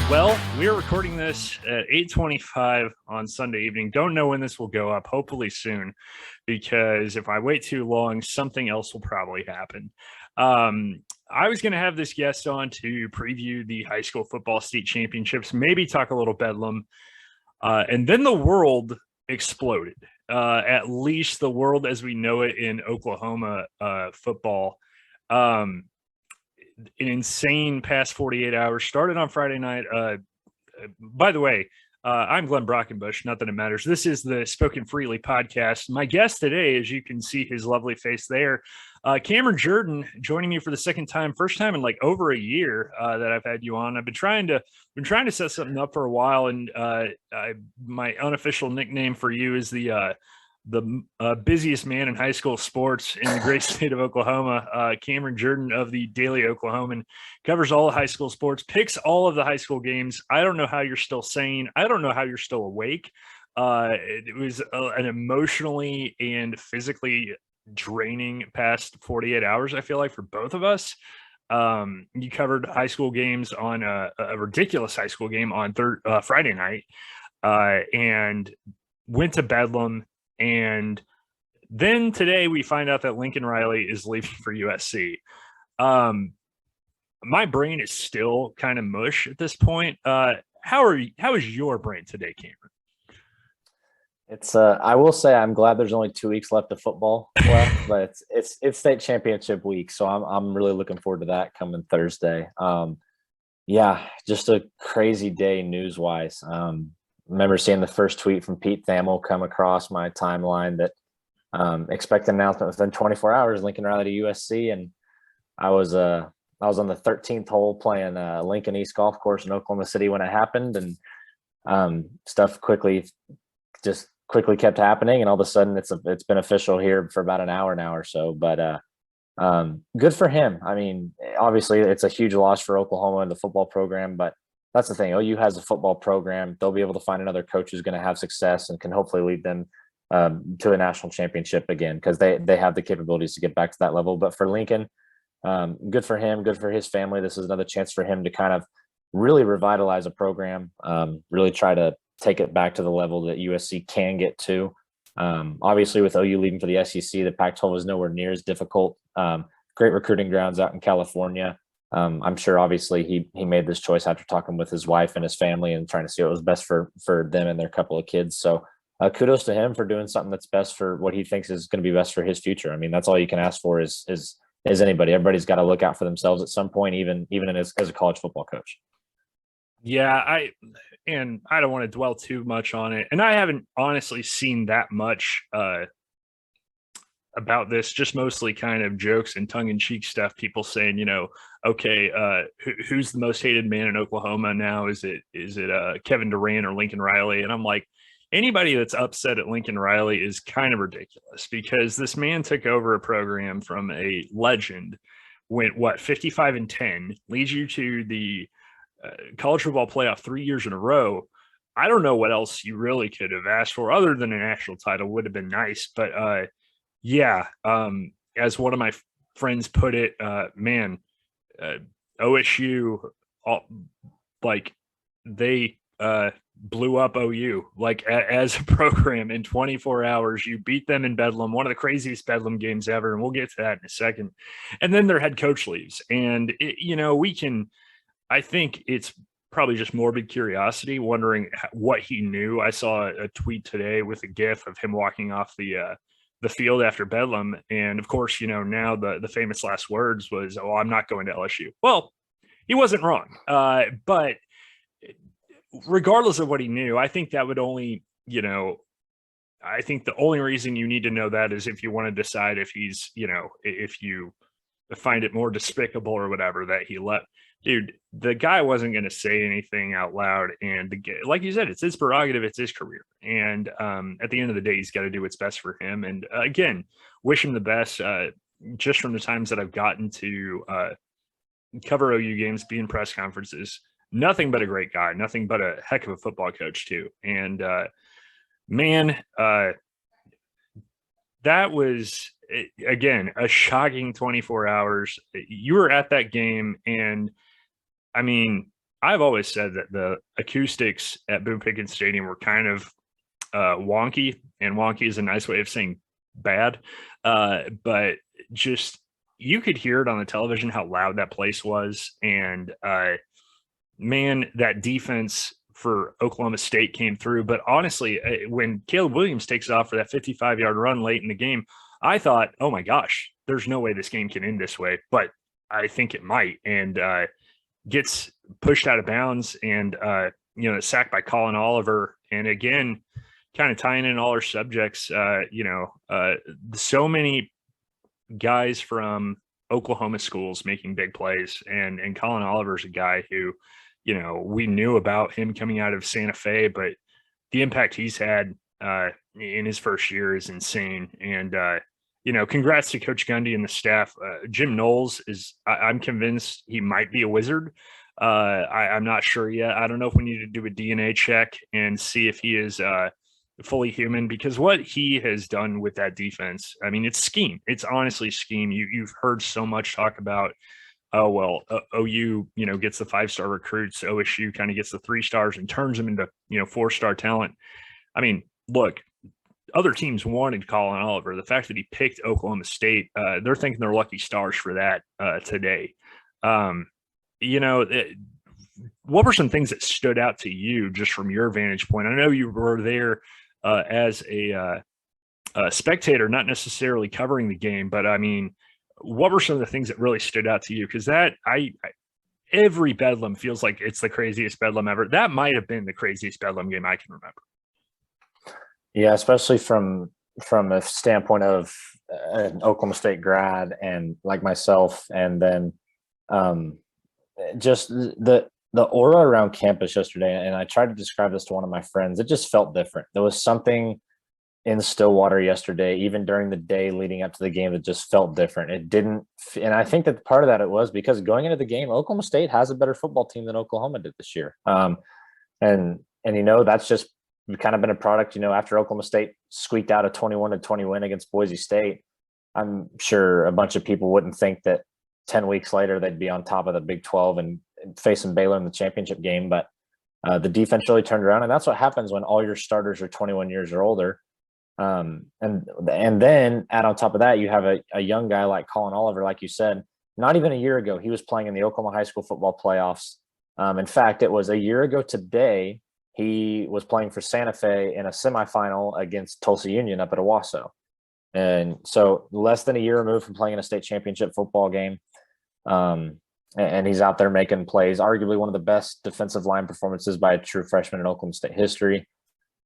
Well, we are recording this at 8:25 on Sunday evening. Don't know when this will go up, hopefully soon, because if I wait too long, something else will probably happen. I was going to have this guest on to preview the high school football state championships, maybe talk a little Bedlam, and then the world exploded, at least the world as we know it in Oklahoma football. An insane past 48 hours started on Friday night. By the way, I'm Glenn Brockenbush. Not that it matters. This is the Spoken Freely podcast. My guest today, as you can see his lovely face there, Cameron Jourdan, joining me for the second time, first time in like over a year that I've had you on. I've been trying to set something up for a while, and my unofficial nickname for you is the busiest man in high school sports in the great state of Oklahoma. Cameron Jourdan of the Daily Oklahoman covers all the high school sports, picks all of the high school games. I don't know how you're still sane. I don't know how you're still awake. It was an emotionally and physically draining past 48 hours, I feel like, for both of us. You covered high school games on a ridiculous high school game on Friday night, and went to Bedlam. And then today we find out that Lincoln Riley is leaving for USC. My brain is still kind of mush at this point. How is your brain today, Cameron? It's I will say I'm glad there's only 2 weeks left of football left, but it's state championship week, so I'm really looking forward to that coming Thursday. Yeah, just a crazy day news wise. Remember seeing the first tweet from Pete Thamel come across my timeline that expect an announcement within 24 hours, Lincoln Riley to USC. And I was on the 13th hole playing Lincoln East Golf Course in Oklahoma City when it happened, and stuff quickly kept happening, and all of a sudden it's been official here for about an hour now or so. But good for him. I mean, obviously it's a huge loss for Oklahoma and the football program, but that's the thing. OU has a football program. They'll be able to find another coach who's going to have success and can hopefully lead them to a national championship again, because they have the capabilities to get back to that level. But for Lincoln, good for him, good for his family. This is another chance for him to kind of really revitalize a program, really try to take it back to the level that USC can get to. Obviously, with OU leaving for the SEC, the Pac-12 is nowhere near as difficult. Great recruiting grounds out in California. I'm sure obviously he made this choice after talking with his wife and his family and trying to see what was best for them and their couple of kids. So kudos to him for doing something that's best for what he thinks is going to be best for his future. I mean, that's all you can ask for is anybody. Everybody's got to look out for themselves at some point, even as a college football coach. Yeah, I don't want to dwell too much on it. And I haven't honestly seen that much about this, just mostly kind of jokes and tongue-in-cheek stuff. People saying, okay, who's the most hated man in Oklahoma now? Is it Kevin Durant or Lincoln Riley? And I'm like, anybody that's upset at Lincoln Riley is kind of ridiculous, because this man took over a program from a legend, went 55-10, leads you to the college football playoff 3 years in a row. I don't know what else you really could have asked for other than a national title. Would have been nice, but yeah, as one of my friends put it, OSU, they blew up OU as a program in 24 hours. You beat them in Bedlam, one of the craziest Bedlam games ever, and we'll get to that in a second. And then their head coach leaves, and I think it's probably just morbid curiosity, wondering what he knew. I saw a tweet today with a GIF of him walking off the field after Bedlam. And of course, now the famous last words was, "Oh, I'm not going to LSU." Well, he wasn't wrong. But regardless of what he knew, I think that would only, I think the only reason you need to know that is if you want to decide if he's, if you find it more despicable or whatever that he left. Dude, the guy wasn't going to say anything out loud. And like you said, it's his prerogative. It's his career. And at the end of the day, he's got to do what's best for him. And again, wish him the best. Just from the times that I've gotten to cover OU games, be in press conferences, nothing but a great guy, nothing but a heck of a football coach too. And the that was again a shocking 24 hours. You were at that game, and I mean, I've always said that the acoustics at Boone Pickens Stadium were kind of wonky, and wonky is a nice way of saying bad. But just you could hear it on the television how loud that place was, and man, that defense for Oklahoma State came through. But honestly, when Caleb Williams takes off for that 55-yard run late in the game, I thought, oh my gosh, there's no way this game can end this way. But I think it might, and gets pushed out of bounds, and sacked by Colin Oliver. And again, kind of tying in all our subjects, so many guys from Oklahoma schools making big plays, and Colin Oliver's a guy who, we knew about him coming out of Santa Fe, but the impact he's had in his first year is insane. And congrats to Coach Gundy and the staff. Jim Knowles I'm convinced he might be a wizard. I'm not sure yet. I don't know if we need to do a DNA check and see if he is fully human, because what he has done with that defense, I mean, it's scheme. It's honestly scheme. You've heard so much talk about, oh, well, OU, gets the 5-star recruits. OSU kind of gets the 3 stars and turns them into, 4-star talent. I mean, look, other teams wanted Colin Oliver. The fact that he picked Oklahoma State, they're thinking they're lucky stars for that today. What were some things that stood out to you just from your vantage point? I know you were there as a spectator, not necessarily covering the game, but I mean, what were some of the things that really stood out to you? Because every Bedlam feels like it's the craziest Bedlam ever. That might have been the craziest Bedlam game I can remember. Yeah, especially from a standpoint of an Oklahoma State grad and like myself, and then just the aura around campus yesterday. And I tried to describe this to one of my friends. It just felt different. There was something in Stillwater yesterday, even during the day leading up to the game, that just felt different. It didn't, and I think that part of that it was because going into the game, Oklahoma State has a better football team than Oklahoma did this year. And that's just kind of been a product, after Oklahoma State squeaked out a 21-20 win against Boise State. I'm sure a bunch of people wouldn't think that 10 weeks later they'd be on top of the Big 12 and facing Baylor in the championship game. But the defense really turned around, and that's what happens when all your starters are 21 years or older. And then add on top of that, you have a young guy like Colin Oliver, like you said. Not even a year ago, he was playing in the Oklahoma high school football playoffs. In fact, it was a year ago today, he was playing for Santa Fe in a semifinal against Tulsa Union up at Owasso. And so less than a year removed from playing in a state championship football game. And he's out there making plays, arguably one of the best defensive line performances by a true freshman in Oklahoma State history.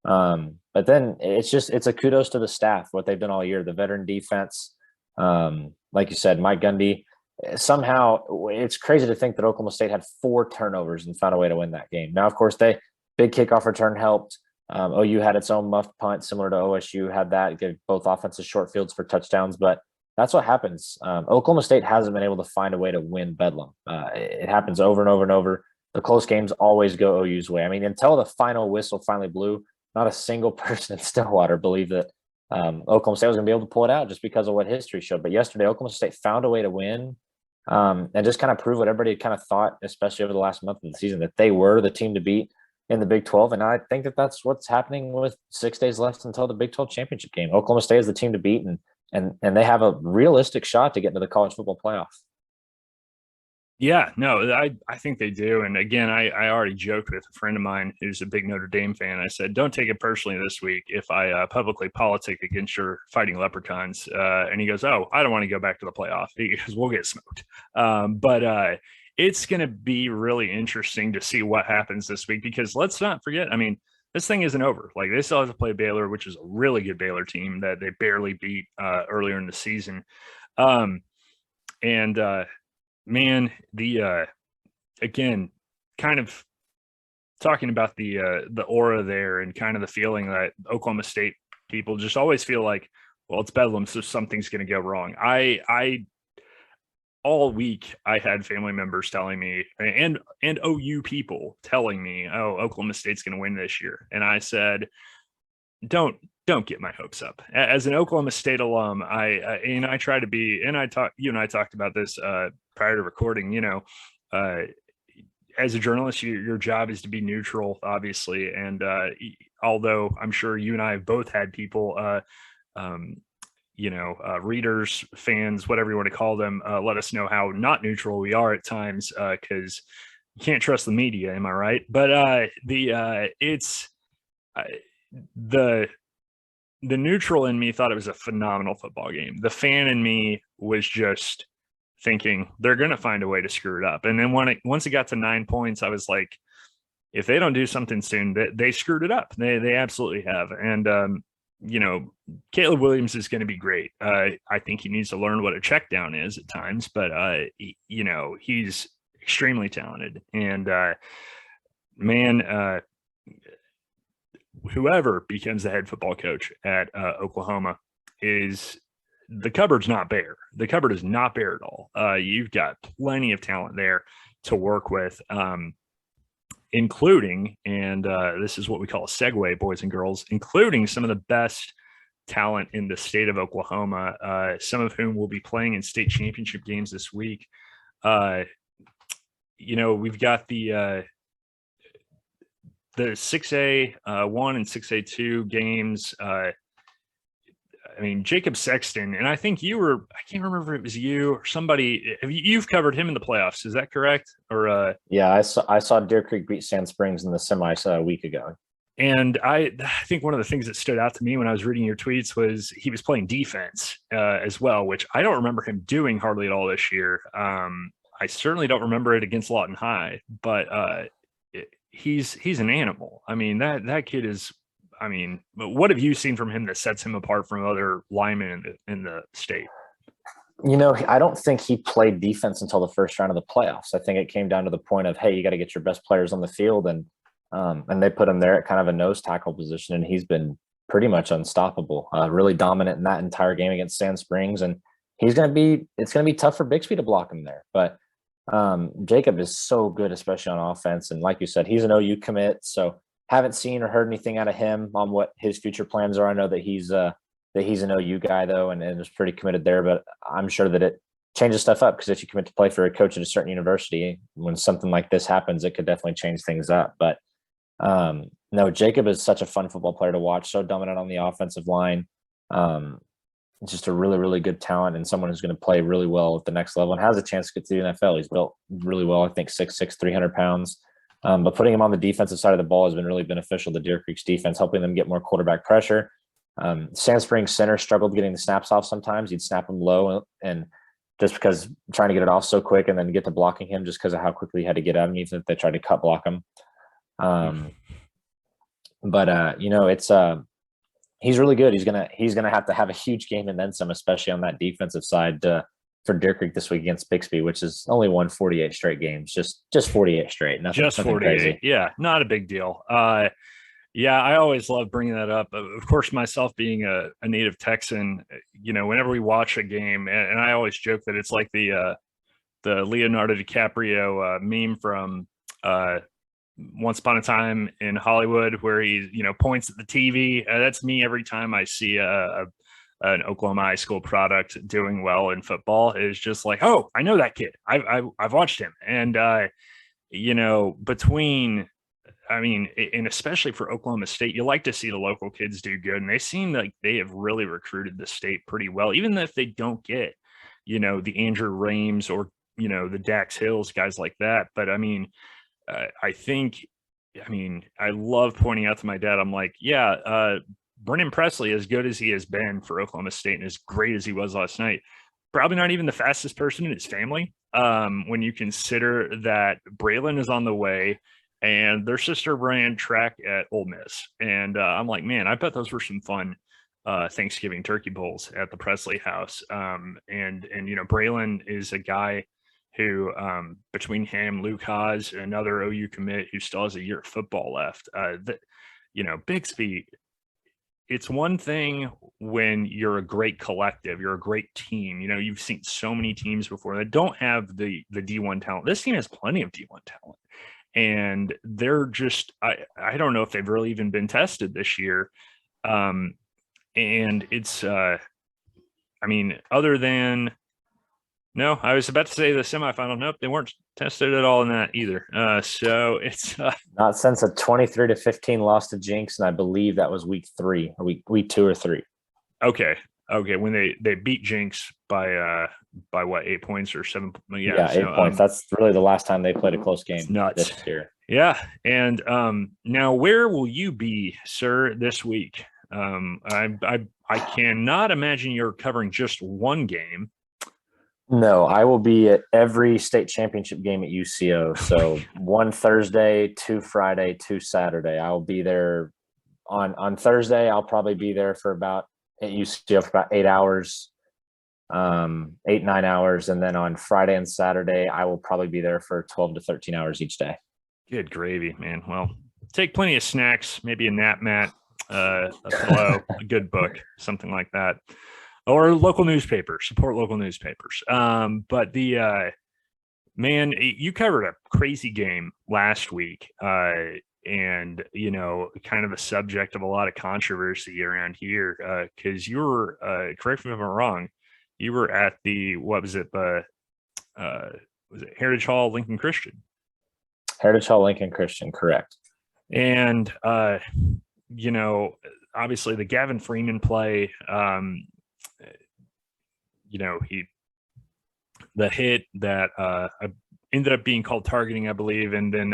But then it's a kudos to the staff, what they've done all year, the veteran defense. Like you said, Mike Gundy, somehow it's crazy to think that Oklahoma State had 4 turnovers and found a way to win that game. Now, of course, big kickoff return helped. OU had its own muffed punt, similar to OSU had that, gave both offenses short fields for touchdowns, but that's what happens. Oklahoma State hasn't been able to find a way to win Bedlam. It happens over and over and over. The close games always go OU's way. I mean, until the final whistle finally blew, not a single person in Stillwater believed that Oklahoma State was going to be able to pull it out just because of what history showed. But yesterday, Oklahoma State found a way to win and just kind of prove what everybody had kind of thought, especially over the last month of the season, that they were the team to beat in the Big 12. And I think that that's what's happening with 6 days left until the Big 12 championship game. Oklahoma State is the team to beat, and they have a realistic shot to get into the college football playoff. Yeah, no, I think they do. And again, I already joked with a friend of mine who's a big Notre Dame fan. I said, don't take it personally this week if I publicly politic against your Fighting Leprechauns. And he goes, oh, I don't want to go back to the playoff. He goes, we'll get smoked. But it's going to be really interesting to see what happens this week, because let's not forget, I mean, this thing isn't over. Like, they still have to play Baylor, which is a really good Baylor team that they barely beat earlier in the season. Man, again, kind of talking about the aura there and kind of the feeling that Oklahoma State people just always feel like, well, it's Bedlam, so something's going to go wrong. I all week I had family members telling me, and OU people telling me, oh, Oklahoma State's going to win this year. And I said, don't don't get my hopes up. As an Oklahoma State alum, I try to be, and you and I talked about this prior to recording, as a journalist, your job is to be neutral, obviously. And although I'm sure you and I have both had people, readers, fans, whatever you want to call them, let us know how not neutral we are at times, because you can't trust the media. Am I right? But the neutral in me thought it was a phenomenal football game. The fan in me was just thinking they're going to find a way to screw it up. And then once it got to 9 points, I was like, if they don't do something soon, they screwed it up. They absolutely have. And, Caleb Williams is going to be great. I think he needs to learn what a check down is at times, but, he's extremely talented. And, whoever becomes the head football coach at Oklahoma the cupboard's not bare. The cupboard is not bare at all. You've got plenty of talent there to work with, including, and this is what we call a segue, boys and girls, including some of the best talent in the state of Oklahoma, some of whom will be playing in state championship games this week. We've got the 6A 1 and 6A 2 games. Jacob Sexton, and I think I can't remember if it was you or somebody. You've covered him in the playoffs. Is that correct? Or yeah, I saw Deer Creek beat Sand Springs in the semis a week ago. And I think one of the things that stood out to me when I was reading your tweets was he was playing defense as well, which I don't remember him doing hardly at all this year. I certainly don't remember it against Lawton High, but he's an animal. That kid is. What have you seen from him that sets him apart from other linemen in the state? I don't think he played defense until the first round of the playoffs. I think it came down to the point of, hey, you got to get your best players on the field, and they put him there at kind of a nose tackle position, and he's been pretty much unstoppable, really dominant in that entire game against Sand Springs, and it's going to be tough for Bixby to block him there. But Jacob is so good, especially on offense, and like you said, he's an OU commit, so haven't seen or heard anything out of him on what his future plans are. I know that he's an OU guy though, and is pretty committed there, but I'm sure that it changes stuff up, because if you commit to play for a coach at a certain university, when something like this happens, it could definitely change things up. But no, Jacob is such a fun football player to watch, so dominant on the offensive line. Just a really, really good talent, and someone who's going to play really well at the next level and has a chance to get to the NFL. He's built really well. I think 6'6", 300 pounds. But putting him on the defensive side of the ball has been really beneficial to Deer Creek's defense, helping them get more quarterback pressure. Sand Springs center struggled getting the snaps off sometimes. He'd snap them low, and just because trying to get it off so quick and then get to blocking him just because of how quickly he had to get at him, even if they tried to cut block him. He's really good. He's gonna have to have a huge game and then some, especially on that defensive side for Deer Creek this week against Bixby, which is only won 48 straight games, just 48 straight. Nothing 48. Crazy. Yeah, not a big deal. Yeah, I always love bringing that up. Of course, myself being a native Texan, whenever we watch a game, and I always joke that it's like the Leonardo DiCaprio meme from Once Upon a Time in Hollywood, where he points at the TV. That's me every time I see an Oklahoma high school product doing well in football. Is just like, oh, I know that kid. I've watched him, and and especially for Oklahoma State, you like to see the local kids do good, and they seem like they have really recruited the state pretty well, even if they don't get the Andrew Rames or the Dax Hills, guys like that. But I love pointing out to my dad, I'm like, Brennan Presley, as good as he has been for Oklahoma State and as great as he was last night, probably not even the fastest person in his family. When you consider that Braylon is on the way and their sister ran track at Ole Miss. And I'm like, man, I bet those were some fun Thanksgiving turkey bowls at the Presley house. Braylon is a guy who, between him, Luke Haas, another OU commit who still has a year of football left, Bixby, it's one thing when you're a great collective, you're a great team. You've seen so many teams before that don't have the D1 talent. This team has plenty of D1 talent. And they're just, I don't know if they've really even been tested this year. and it's I mean, other than no, I was about to say the semifinal. Nope, they weren't tested at all in that either. So it's Not since a 23-15 loss to Jinx, and I believe that was week 3 or week 2 or 3. okay. Okay, when they beat Jinx by what, 8 points or 7? Yeah, So, 8 points. That's really the last time they played a close game. It's nuts this year. Yeah, and now where will you be, sir, this week? I cannot imagine you're covering just one game. No, I will be at every state championship game at UCO. So 1 Thursday, 2 Friday, 2 Saturday. I'll be there on Thursday. I'll probably be there for about at UCO for about 8 hours, 8-9 hours, and then on Friday and Saturday I will probably be there for 12 to 13 hours each day. Good gravy, man. Well, take plenty of snacks, maybe a nap mat, a pillow, a good book, something like that, or local newspapers. Support local newspapers. But the man, you covered a crazy game last week, and kind of a subject of a lot of controversy around here, because you were, correct me if I'm wrong, you were at the, what was it, the was it Heritage Hall Lincoln Christian? Heritage Hall Lincoln Christian, correct. And obviously the Gavin Freeman play, the hit that ended up being called targeting, I believe, and then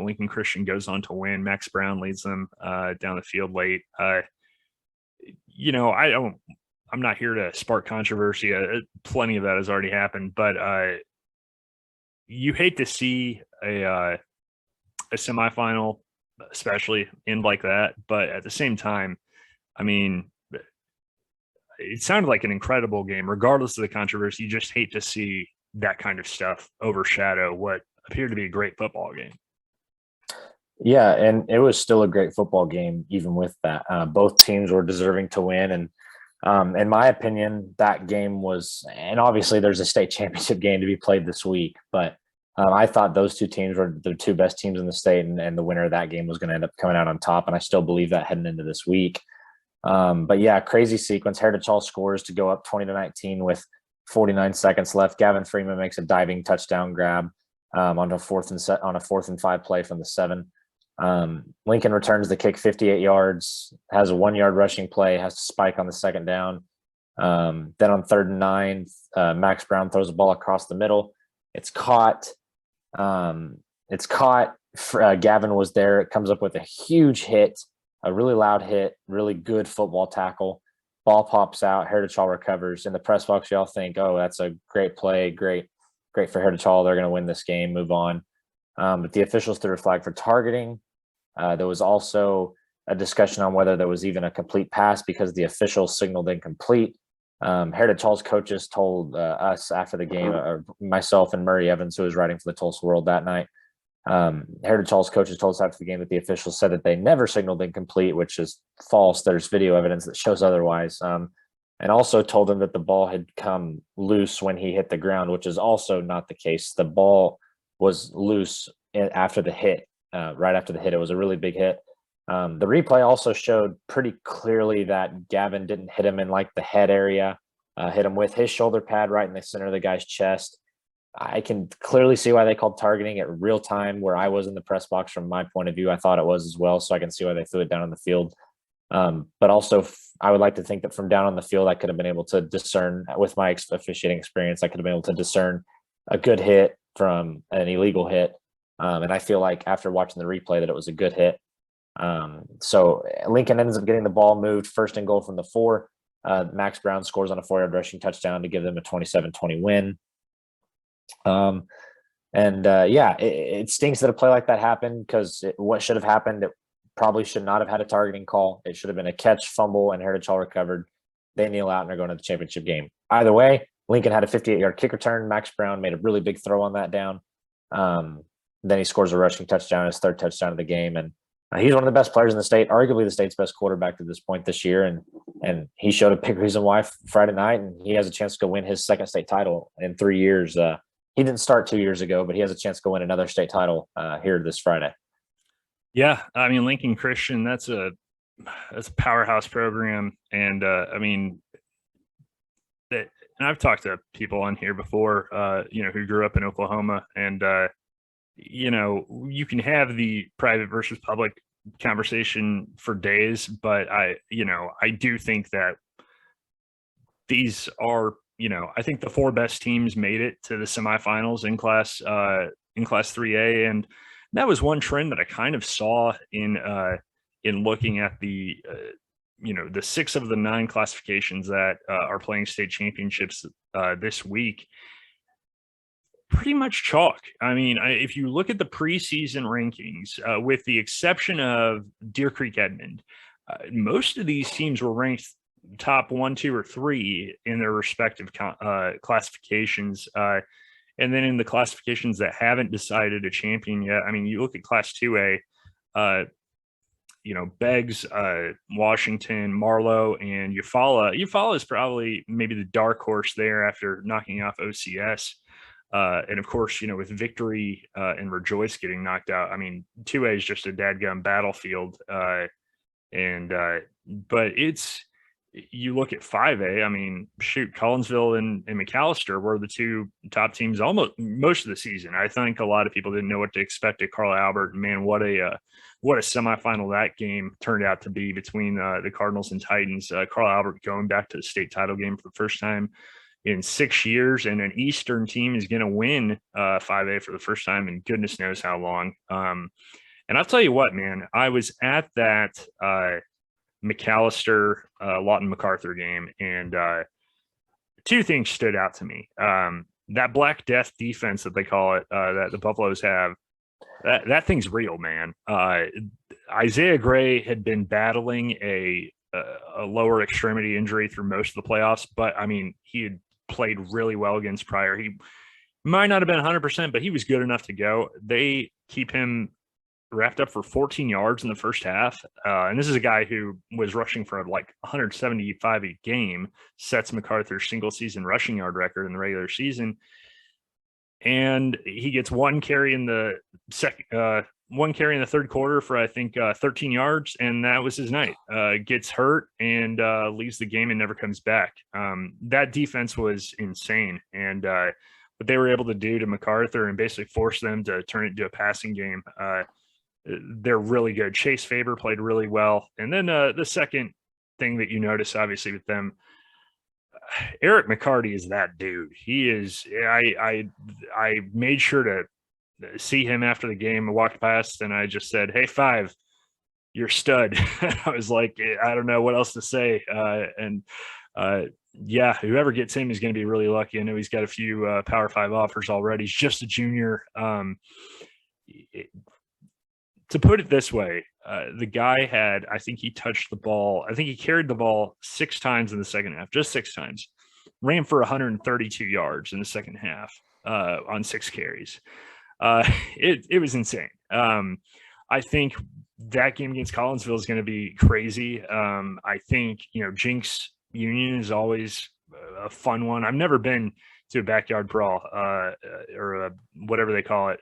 Lincoln Christian goes on to win. Max Brown leads them down the field late. I'm not here to spark controversy. Plenty of that has already happened, but you hate to see a semifinal, especially end like that. But at the same time, I mean, it sounded like an incredible game, regardless of the controversy. You just hate to see that kind of stuff overshadow what appeared to be a great football game. Yeah, and it was still a great football game, even with that. Both teams were deserving to win, and in my opinion, that game was. And obviously, there's a state championship game to be played this week, but I thought those two teams were the two best teams in the state, and the winner of that game was going to end up coming out on top. And I still believe that heading into this week. But yeah, crazy sequence. Heritage Hall scores to go up 20-19 with 49 seconds left. Gavin Freeman makes a diving touchdown grab on a 4th and 5 play from the 7. Lincoln returns the kick 58 yards, has a 1-yard rushing play, has to spike on the 2nd down. Then on 3rd and 9, Max Brown throws the ball across the middle. It's caught. Gavin was there. It comes up with a huge hit, a really loud hit, really good football tackle. Ball pops out. Heritage Hall recovers. In the press box, y'all think, oh, that's a great play. Great for Heritage Hall. They're going to win this game, move on. But the officials threw a flag for targeting. There was also a discussion on whether there was even a complete pass because the officials signaled incomplete. Heritage Hall's coaches told us after the game, myself and Murray Evans, who was writing for the Tulsa World that night, Heritage Hall's coaches told us after the game that the officials said that they never signaled incomplete, which is false. There's video evidence that shows otherwise. And also told them that the ball had come loose when he hit the ground, which is also not the case. The ball was loose after the hit, right after the hit. It was a really big hit. The replay also showed pretty clearly that Gavin didn't hit him in like the head area, hit him with his shoulder pad right in the center of the guy's chest. I can clearly see why they called targeting at real time where I was in the press box. From my point of view, I thought it was as well. So I can see why they threw it down on the field. But also I would like to think that from down on the field, I could have been able to discern with my officiating experience. I could have been able to discern a good hit from an illegal hit. And I feel like after watching the replay that it was a good hit. So Lincoln ends up getting the ball moved 1st and goal from the 4. Max Brown scores on a 4-yard rushing touchdown to give them a 27-20 win. It stinks that a play like that happened because what should have happened, it probably should not have had a targeting call. It should have been a catch, fumble, and Heritage Hall recovered. They kneel out and they're going to the championship game. Either way, Lincoln had a 58-yard kick return. Max Brown made a really big throw on that down. Then he scores a rushing touchdown, his 3rd touchdown of the game. And he's one of the best players in the state, arguably the state's best quarterback to this point this year. And he showed a big reason why Friday night, and he has a chance to go win his 2nd state title in 3 years. He didn't start 2 years ago, but he has a chance to go win another state title here this Friday. Yeah, I mean, Lincoln Christian, that's a It's a powerhouse program, and I mean, that, and I've talked to people on here before, who grew up in Oklahoma, and you can have the private versus public conversation for days, but I do think that these are, I think the four best teams made it to the semifinals in class 3A, and that was one trend that I kind of saw in looking at the 6 of the 9 classifications that are playing state championships this week. Pretty much chalk. I mean, if you look at the preseason rankings, with the exception of Deer Creek Edmond, most of these teams were ranked top 1, 2, or 3 in their respective classifications. And then in the classifications that haven't decided a champion yet, I mean, you look at Class 2A, Beggs, Washington, Marlowe, and Eufaula. Eufaula is probably maybe the dark horse there after knocking off OCS. And of course, with Victory and Rejoice getting knocked out, I mean, 2A is just a dadgum battlefield. But you look at 5A, I mean, shoot, Collinsville and McAllister were the 2 top teams almost most of the season. I think a lot of people didn't know what to expect at Carl Albert. And man, what a semifinal that game turned out to be between the Cardinals and Titans. Carl Albert going back to the state title game for the first time in 6 years, and an Eastern team is going to win 5A for the first time in goodness knows how long. And I'll tell you what, man, I was at that McAllister Lawton MacArthur game, and 2 things stood out to me. That Black Death defense that they call it, that the Buffaloes have, that thing's real, man. Isaiah Gray had been battling a lower extremity injury through most of the playoffs, but I mean, he had played really well against Pryor. He might not have been 100%, but he was good enough to go. They keep him wrapped up for 14 yards in the first half. And this is a guy who was rushing for like 175 a game, sets MacArthur's single season rushing yard record in the regular season. And he gets one carry in the third quarter for, I think, 13 yards. And that was his night. Gets hurt and leaves the game and never comes back. That defense was insane. And what they were able to do to MacArthur and basically force them to turn it into a passing game, they're really good. Chase Faber played really well. And then the second thing that you notice, obviously, with them, Eric McCarty is that dude. He is. I made sure to see him after the game. I walked past and I just said, "Hey, 5, you're stud." I was like, I don't know what else to say. Yeah, whoever gets him is going to be really lucky. I know he's got a few Power 5 offers already. He's just a junior. To put it this way, the guy had, I think he touched the ball. I think he carried the ball 6 times in the second half, just 6 times. Ran for 132 yards in the second half on 6 carries. It was insane. I think that game against Collinsville is going to be crazy. I think, Jinx Union is always a fun one. I've never been to a backyard brawl or whatever they call it.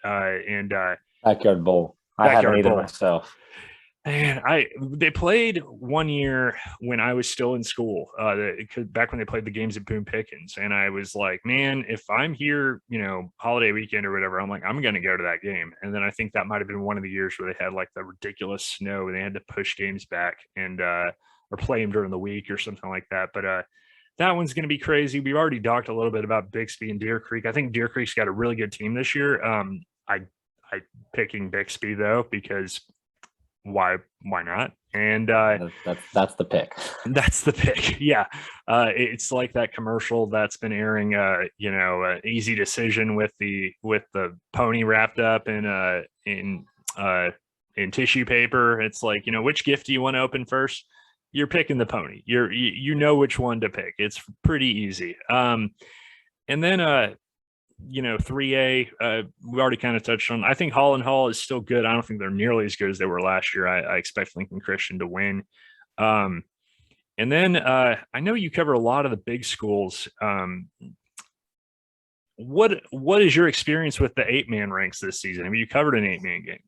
Backyard bowl. I haven't either myself. Man, they played one year when I was still in school, back when they played the games at Boone Pickens, and I was like, man, if I'm here, holiday weekend or whatever, I'm like, I'm going to go to that game. And then I think that might have been one of the years where they had like the ridiculous snow and they had to push games back and or play them during the week or something like that. But that one's going to be crazy. We've already talked a little bit about Bixby and Deer Creek. I think Deer Creek's got a really good team this year. I picking Bixby though, because why not? And that's the pick. That's the pick. Yeah. It's like that commercial that's been airing, Easy Decision with the pony wrapped up in tissue paper. It's like, which gift do you want to open first? You're picking the pony. You know which one to pick. It's pretty easy. And then 3A, we already kind of touched on. I think Holland Hall is still good. I don't think they're nearly as good as they were last year. I expect Lincoln Christian to win. And then I know you cover a lot of the big schools. What is your experience with the 8-man ranks this season? Have you covered an 8-man game?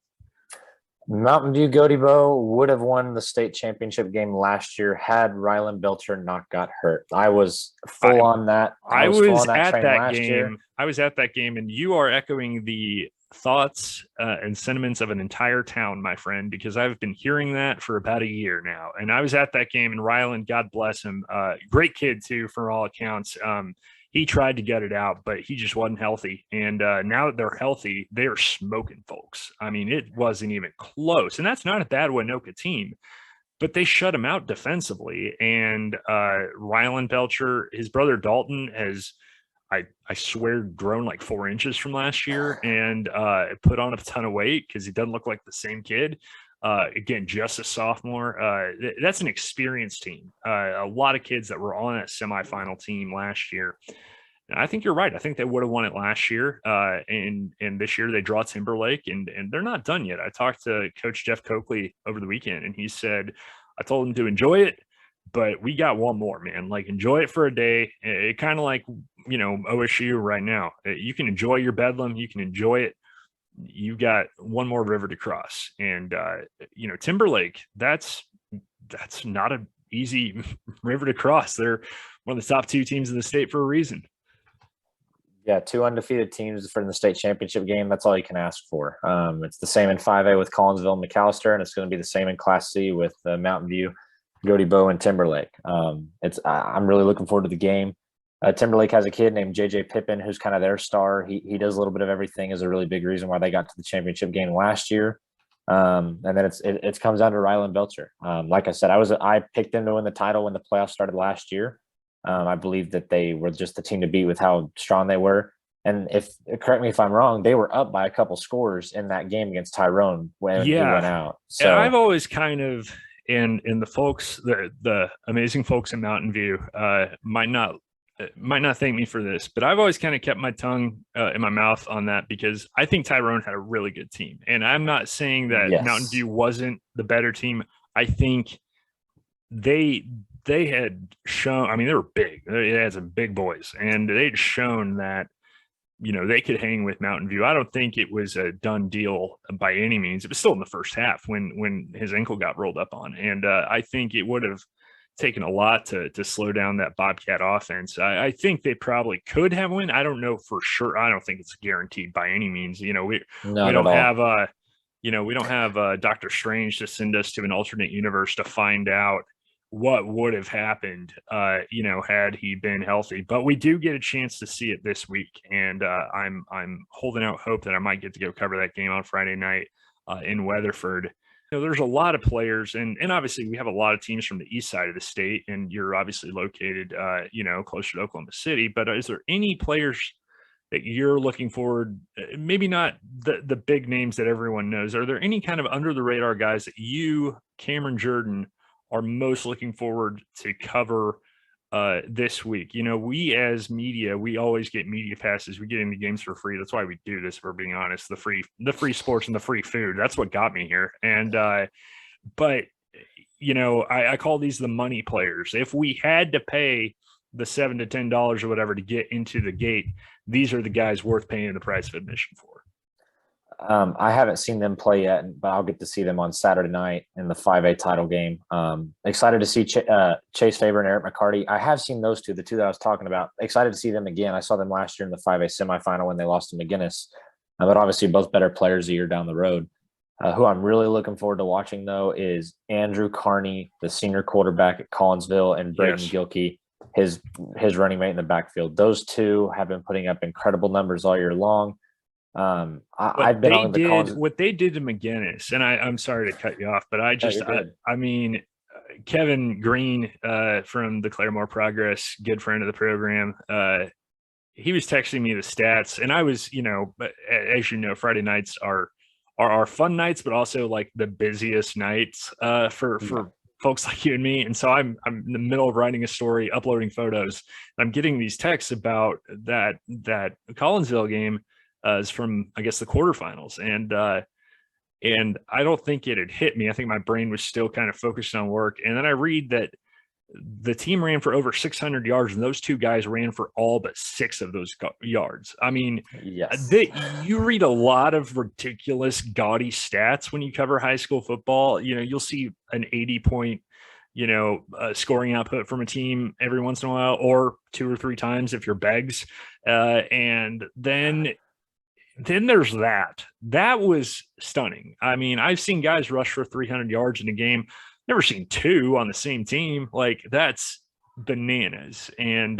Mountain View Godibo would have won the state championship game last year had Rylan Belcher not got hurt. I was full I on that. I I was full was on that at train that last year. game. I was at that game, and you are echoing the thoughts and sentiments of an entire town, my friend, because I've been hearing that for about a year now. And I was at that game, and Ryland, God bless him, great kid too, for all accounts. He tried to get it out, but he just wasn't healthy. And now that they're healthy, they're smoking, folks. I mean, it wasn't even close. And that's not a bad Winoka team, but they shut him out defensively. And Rylan Belcher, his brother Dalton, has I swear grown like 4 inches from last year and put on a ton of weight because he doesn't look like the same kid. Again, just a sophomore. That's an experienced team. A lot of kids that were on that semifinal team last year. And I think you're right. I think they would have won it last year. And this year they draw Timberlake, and they're not done yet. I talked to Coach Jeff Coakley over the weekend, and he said, I told him to enjoy it, but we got one more, man. Like, enjoy it for a day. It kind of like, OSU right now. You can enjoy your Bedlam. You can enjoy it. You got one more river to cross. And, Timberlake, that's not an easy river to cross. They're one of the top two teams in the state for a reason. Yeah, two undefeated teams for the state championship game. That's all you can ask for. It's the same in 5A with Collinsville and McAllister, and it's going to be the same in Class C with Mountain View, Godibo, and Timberlake. I'm really looking forward to the game. Timberlake has a kid named JJ Pippin, who's kind of their star. He does a little bit of everything. Is a really big reason why they got to the championship game last year. And then it comes down to Rylan Belcher. Like I said, I picked them to win the title when the playoffs started last year. I believe that they were just the team to beat with how strong they were. And correct me if I'm wrong, they were up by a couple scores in that game against Tyrone when he went out. So I've always kind of, in the folks, the amazing folks in Mountain View might not thank me for this, but I've always kind of kept my tongue in my mouth on that because I think Tyrone had a really good team. And I'm not saying that Mountain View wasn't the better team. I think they had shown, I mean, they were big. They had some big boys, and they'd shown that, they could hang with Mountain View. I don't think it was a done deal by any means. It was still in the first half when his ankle got rolled up on. And I think it would have taken a lot to slow down that Bobcat offense. I think they probably could have won. I don't know for sure. I don't think it's guaranteed by any means. We don't have we don't have Dr. Strange to send us to an alternate universe to find out what would have happened, had he been healthy. But we do get a chance to see it this week, and I'm holding out hope that I might get to go cover that game on Friday night in Weatherford. There's a lot of players, and obviously we have a lot of teams from the east side of the state, and you're obviously located, closer to Oklahoma City. But is there any players that you're looking forward? Maybe not the big names that everyone knows. Are there any kind of under the radar guys that you, Cameron Jourdan, are most looking forward to cover this week? We as media, we always get media passes. We get into games for free. That's why we do this, if we're being honest. The free sports and the free food. That's what got me here. And but I call these the money players. If we had to pay the $7 to $10 or whatever to get into the gate, these are the guys worth paying the price of admission for. I haven't seen them play yet, but I'll get to see them on Saturday night in the 5A title game. Excited to see Chase Faber and Eric McCarty. I have seen those two, the two that I was talking about. Excited to see them again. I saw them last year in the 5A semifinal when they lost to McGinnis, but obviously both better players a year down the road. Who I'm really looking forward to watching, though, is Andrew Carney, the senior quarterback at Collinsville, and Braden Gilkey, his running mate in the backfield. Those two have been putting up incredible numbers all year long. I've been on what they did to McGinnis, and I'm sorry to cut you off, but I mean, Kevin Green from the Claremore Progress, good friend of the program, he was texting me the stats, and I was, as you know, Friday nights are fun nights, but also like the busiest nights for folks like you and me. And so I'm in the middle of writing a story, uploading photos, and I'm getting these texts about that Collinsville game. Is from, I guess, the quarterfinals. And I don't think it had hit me. I think my brain was still kind of focused on work. And then I read that the team ran for over 600 yards, and those two guys ran for all but 6 of those yards. I mean, Yes. you read a lot of ridiculous, gaudy stats when you cover high school football. You'll see an 80-point, scoring output from a team every once in a while, or 2 or 3 times if you're Beggs. And then there's that. That was stunning. I mean, I've seen guys rush for 300 yards in a game. Never seen 2 on the same team. Like, that's bananas. And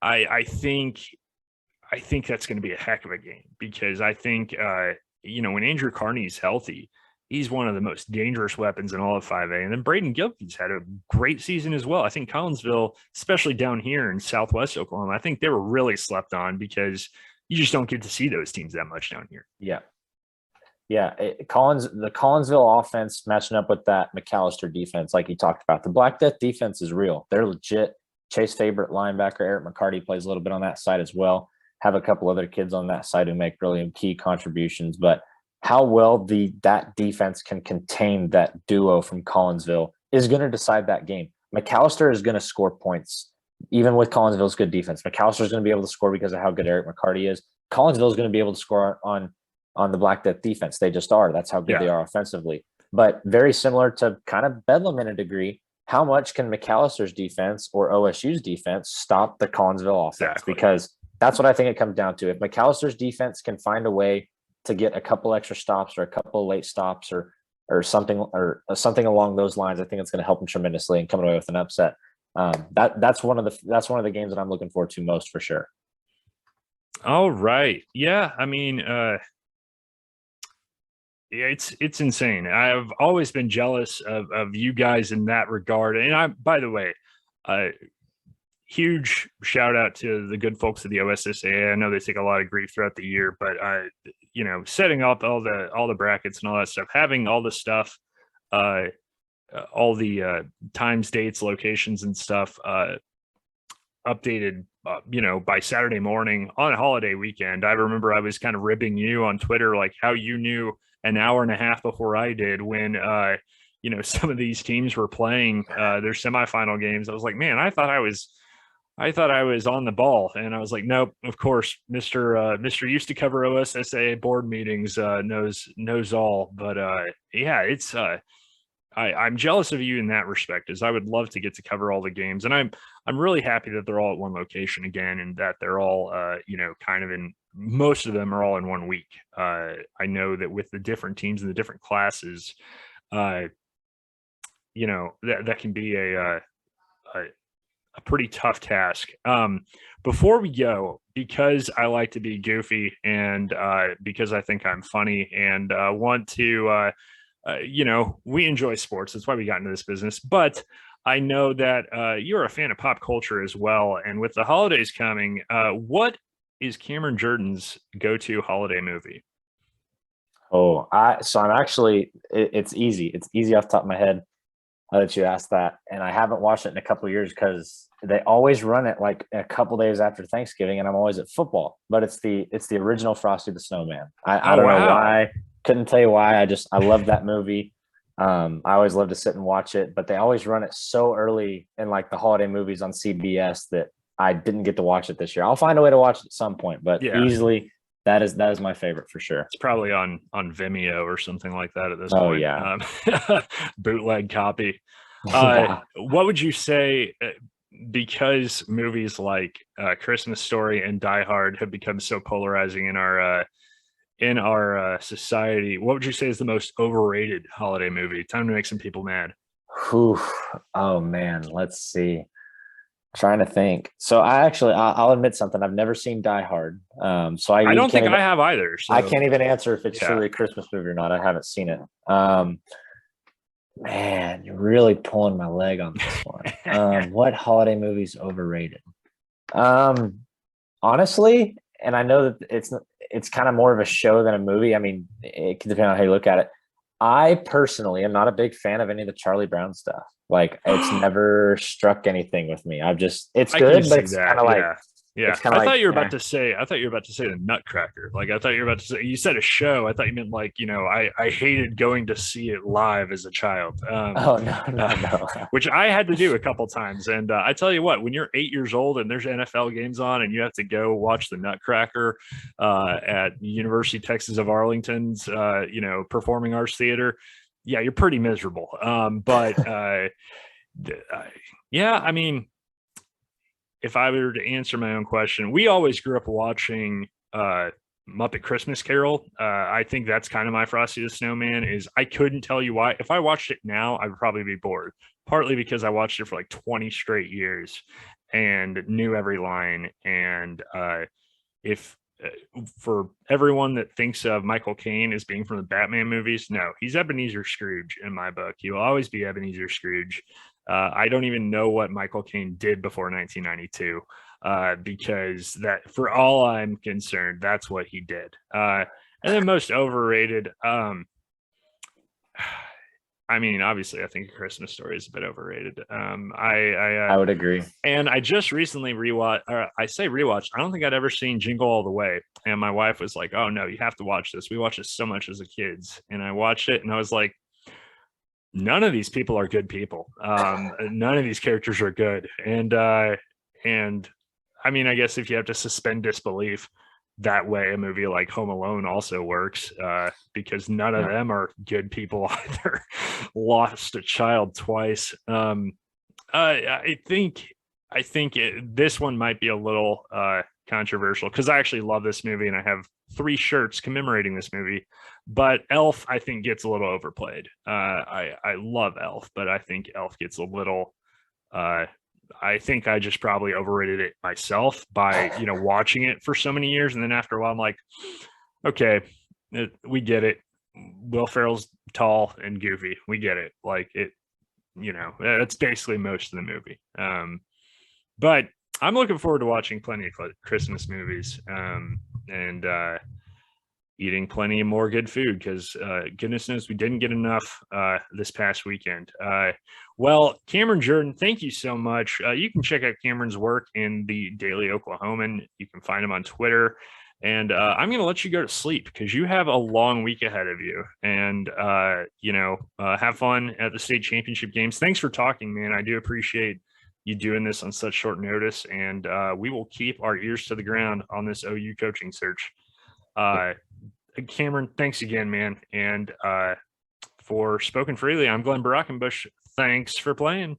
I think that's going to be a heck of a game, because I think when Andrew Carney's healthy, he's one of the most dangerous weapons in all of 5A. And then Braden Gilkey's had a great season as well. I think Collinsville, especially down here in Southwest Oklahoma, I think they were really slept on, because you just don't get to see those teams that much down here. Yeah. Yeah. The Collinsville offense matching up with that McAllister defense, like you talked about. The Black Death defense is real. They're legit. Chase Favorite linebacker Eric McCarty plays a little bit on that side as well. Have a couple other kids on that side who make really key contributions. But how well that defense can contain that duo from Collinsville is going to decide that game. McAllister is going to score points, even with Collinsville's good defense. McAllister is going to be able to score because of how good Eric McCarty is. Collinsville is going to be able to score on the Black Death defense. They just are. That's how good they are offensively. But very similar to kind of Bedlam in a degree. How much can McAllister's defense or OSU's defense stop the Collinsville offense? Exactly. Because that's what I think it comes down to. If McAllister's defense can find a way to get a couple extra stops or a couple of late stops or something along those lines, I think it's going to help them tremendously and come away with an upset. That's one of the games that I'm looking forward to most, for sure. All right. Yeah. I mean, it's insane. I've always been jealous of you guys in that regard. And by the way, huge shout out to the good folks of the OSSAA. I know they take a lot of grief throughout the year, but setting up all the brackets and all that stuff, having all the stuff, all the times, dates, locations, and stuff updated, by Saturday morning on a holiday weekend. I remember I was kind of ribbing you on Twitter, like how you knew an hour and a half before I did when, some of these teams were playing their semifinal games. I was like, man, I thought I was on the ball. And I was like, nope, of course, Mr. used to cover OSSAA board meetings, knows all. But yeah, it's I'm jealous of you in that respect, as I would love to get to cover all the games. And I'm really happy that they're all at one location again, and that they're all kind of in, most of them are all in 1 week. I know that with the different teams and the different classes, that can be a pretty tough task. Before we go, because I like to be goofy and because I think I'm funny and want to, we enjoy sports. That's why we got into this business. But I know that you're a fan of pop culture as well. And with the holidays coming, what is Cameron Jourdan's go-to holiday movie? I'm actually, it's easy. It's easy off the top of my head that you asked that. And I haven't watched it in a couple of years because they always run it like a couple days after Thanksgiving, and I'm always at football. But it's the original Frosty the Snowman. I don't know why. Couldn't tell you why. I love that movie. I always love to sit and watch it, but they always run it so early in like the holiday movies on CBS that I didn't get to watch it this year. I'll find a way to watch it at some point, but easily that is my favorite for sure. It's probably on Vimeo or something like that at this point. Oh yeah. Bootleg copy. What would you say, because movies like Christmas Story and Die Hard have become so polarizing in our society, what would you say is the most overrated holiday movie? Time to make some people mad. Whew. Oh man, let's see. Trying to think. So I'll admit something. I've never seen Die Hard. So I don't think I have either. So. I can't even answer if it's truly a Christmas movie or not. I haven't seen it. Man, you're really pulling my leg on this one. What holiday movie's overrated? Honestly, and I know that it's kind of more of a show than a movie. I mean, it can depend on how you look at it. I personally am not a big fan of any of the Charlie Brown stuff. Like, it's never struck anything with me. It's good, but it's kind of like, Yeah, It's kind I of like, thought you were about to say. I thought you were about to say the Nutcracker. Like I thought you were about to say. You said a show. I thought you meant like I hated going to see it live as a child. oh no, no, no. Which I had to do a couple times. And I tell you what, when you're 8 years old and there's NFL games on, and you have to go watch the Nutcracker at University of Texas of Arlington's Performing Arts Theater, yeah, you're pretty miserable. Yeah, I mean, if I were to answer my own question, we always grew up watching Muppet Christmas Carol. I think that's kind of my Frosty the Snowman. Is I couldn't tell you why. If I watched it now, I would probably be bored. Partly because I watched it for like 20 straight years and knew every line. And if for everyone that thinks of Michael Caine as being from the Batman movies, no, he's Ebenezer Scrooge in my book. He will always be Ebenezer Scrooge. I don't even know what Michael Caine did before 1992, because that, for all I'm concerned, that's what he did. And then most overrated. I mean, obviously, I think A Christmas Story is a bit overrated. I would agree. And I just recently rewatched. I say rewatched. I don't think I'd ever seen Jingle All the Way. And my wife was like, "Oh no, you have to watch this. We watched this so much as a kids." And I watched it, and I was like, none of these people are good people. None of these characters are good. And I mean, I guess if you have to suspend disbelief that way, a movie like Home Alone also works, because none of them are good people either. Lost a child twice. I think this one might be a little controversial because I actually love this movie and I have 3 shirts commemorating this movie. But Elf, I think, gets a little overplayed. I love Elf, but I think Elf gets a little. I think I just probably overrated it myself by watching it for so many years, and then after a while, I'm like, okay, we get it. Will Ferrell's tall and goofy. We get it. Like it, that's basically most of the movie. But I'm looking forward to watching plenty of Christmas movies. And eating plenty of more good food because goodness knows we didn't get enough this past weekend. Well, Cameron Jourdan, thank you so much. You can check out Cameron's work in the Daily Oklahoman. You can find him on Twitter. And I'm going to let you go to sleep because you have a long week ahead of you. And, have fun at the state championship games. Thanks for talking, man. I do appreciate you doing this on such short notice. And we will keep our ears to the ground on this OU coaching search. Cameron, thanks again, man. And for Spoken Freely, I'm Glenn Brockenbush. Thanks for playing.